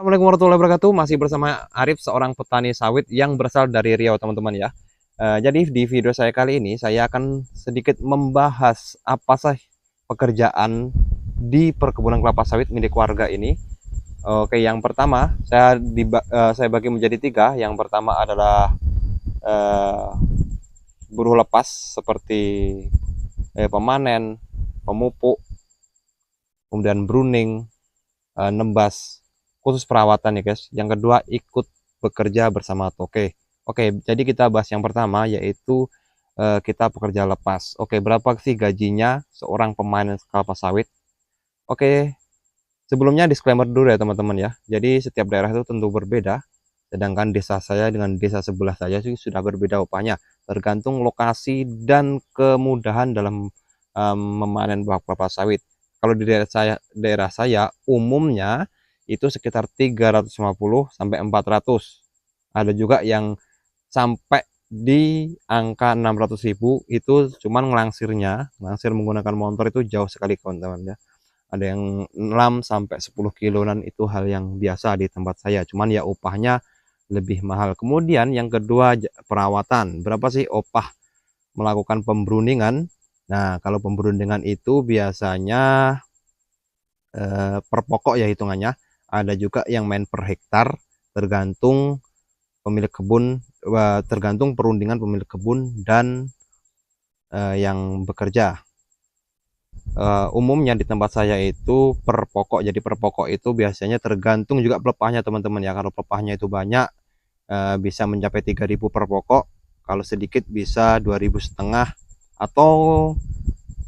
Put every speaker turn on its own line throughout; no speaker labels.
Assalamualaikum warahmatullahi wabarakatuh. Masih bersama Arif, seorang petani sawit yang berasal dari Riau, teman-teman ya. Jadi di video saya kali ini saya akan sedikit membahas apa sih pekerjaan di perkebunan kelapa sawit milik warga ini. Oke, yang pertama saya bagi menjadi tiga. Yang pertama adalah eh, buruh lepas seperti pemanen, pemupuk, kemudian pruning, nembas, khusus perawatan ya guys. Yang kedua, ikut bekerja bersama toke. Oke, jadi kita bahas yang pertama, yaitu kita pekerja lepas. Oke, berapa sih gajinya seorang pemanen kelapa sawit? Oke, sebelumnya disclaimer dulu ya teman-teman ya. Jadi setiap daerah itu tentu berbeda, sedangkan desa saya dengan desa sebelah saya sih sudah berbeda upahnya, tergantung lokasi dan kemudahan dalam memanen buah kelapa sawit. Kalau di daerah saya umumnya itu sekitar 350 sampai 400. Ada juga yang sampai di angka 600.000, itu cuman ngelangsir menggunakan motor itu jauh sekali kawan-kawan ya. Ada yang 6 sampai 10 kiloan, itu hal yang biasa di tempat saya, cuman ya upahnya lebih mahal. Kemudian yang kedua, perawatan. Berapa sih upah melakukan pembruningan? Nah, kalau pembruningan itu biasanya per pokok ya hitungannya. Ada juga yang main per hektar, tergantung pemilik kebun, tergantung perundingan pemilik kebun dan yang bekerja. Umumnya di tempat saya itu per pokok. Jadi per pokok itu biasanya tergantung juga pelepahnya teman-teman ya. Kalau pelepahnya itu banyak, bisa mencapai 3.000 per pokok. Kalau sedikit bisa 2.500, atau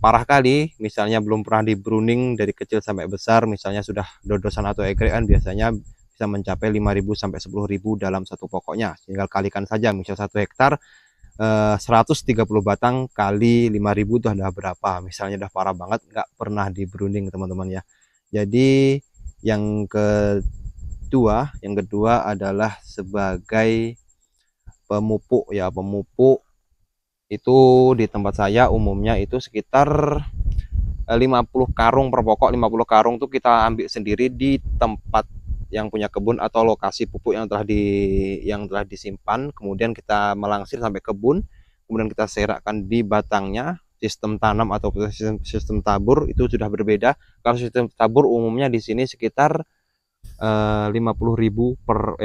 parah kali misalnya belum pernah di pruning dari kecil sampai besar, misalnya sudah dodosan atau egrean, biasanya bisa mencapai 5.000 sampai 10.000 dalam satu pokoknya. Tinggal kalikan saja, misal 1 hektar 130 batang kali 5.000 itu ada berapa. Misalnya udah parah banget nggak pernah di pruning teman-teman ya. Jadi yang kedua adalah sebagai pemupuk ya. Pemupuk itu di tempat saya umumnya itu sekitar 50 karung per pokok. 50 karung tuh kita ambil sendiri di tempat yang punya kebun atau lokasi pupuk yang telah disimpan. Kemudian kita melangsir sampai kebun, kemudian kita serakkan di batangnya. Sistem tanam atau sistem tabur itu sudah berbeda. Kalau sistem tabur umumnya di sini sekitar 50.000 per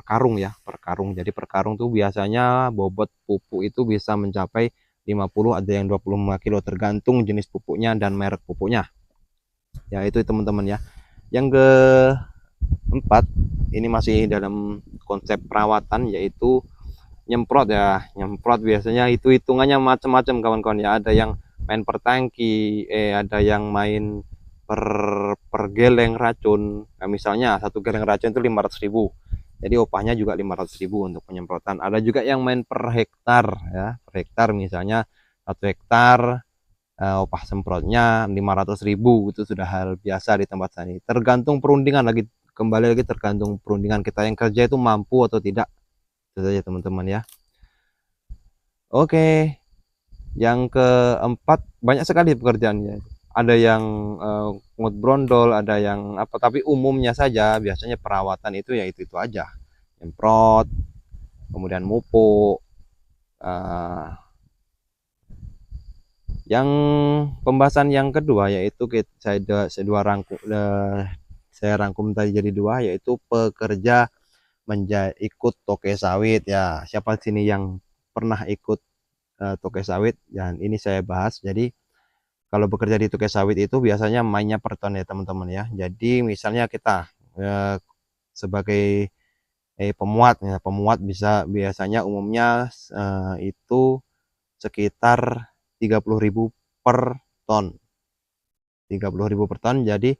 karung ya, per karung. Jadi per karung tuh biasanya bobot pupuk itu bisa mencapai 50, ada yang 25 kilo, tergantung jenis pupuknya dan merek pupuknya. Ya itu teman-teman ya. Yang keempat, ini masih dalam konsep perawatan, yaitu nyemprot ya. Nyemprot biasanya itu hitungannya macam-macam kawan-kawan ya. Ada yang main per tangki, ada yang main per geleng racun. Nah, misalnya satu geleng racun itu 500.000, jadi upahnya juga 500.000 untuk penyemprotan. Ada juga yang main per hektar ya, per hektar misalnya 1 hektar, upah semprotnya 500.000. Itu sudah hal biasa di tempat saya. Tergantung perundingan lagi, kembali lagi tergantung perundingan kita yang kerja itu mampu atau tidak. Itu saja teman-teman ya. Oke, yang keempat, banyak sekali pekerjaannya. Ada yang ngut brondol, ada yang apa, tapi umumnya saja biasanya perawatan itu ya itu aja. Nyemprot, kemudian mupuk. Yang pembahasan yang kedua yaitu saya rangkum tadi jadi dua, yaitu pekerja ikut toke sawit ya. Siapa sini yang pernah ikut toke sawit? Dan ini saya bahas. Jadi kalau bekerja di toke sawit itu biasanya mainnya per ton ya teman-teman ya. Jadi misalnya kita sebagai pemuat ya, pemuat biasanya umumnya itu sekitar 30.000 per ton. 30.000 per ton. Jadi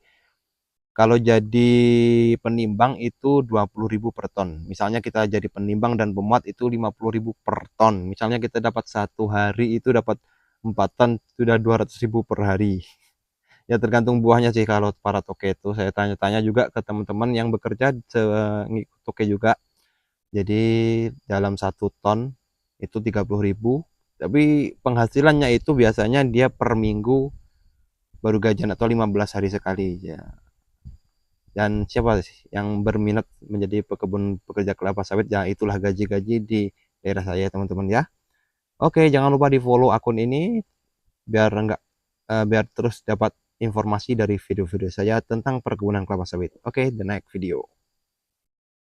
kalau jadi penimbang itu 20.000 per ton. Misalnya kita jadi penimbang dan pemuat itu 50.000 per ton. Misalnya kita dapat satu hari itu dapat 4 ton, sudah 200.000 per hari. Ya tergantung buahnya sih. Kalau para toke itu saya tanya-tanya juga ke teman-teman yang bekerja ngikut toke juga. Jadi dalam 1 ton itu 30.000. Tapi penghasilannya itu biasanya dia per minggu baru gajian atau 15 hari sekali ya. Dan siapa sih yang berminat menjadi pekebun pekerja kelapa sawit, ya itulah gaji-gaji di daerah saya teman-teman ya. Oke, jangan lupa di follow akun ini biar enggak biar terus dapat informasi dari video-video saya tentang perkebunan kelapa sawit. Oke, the next video.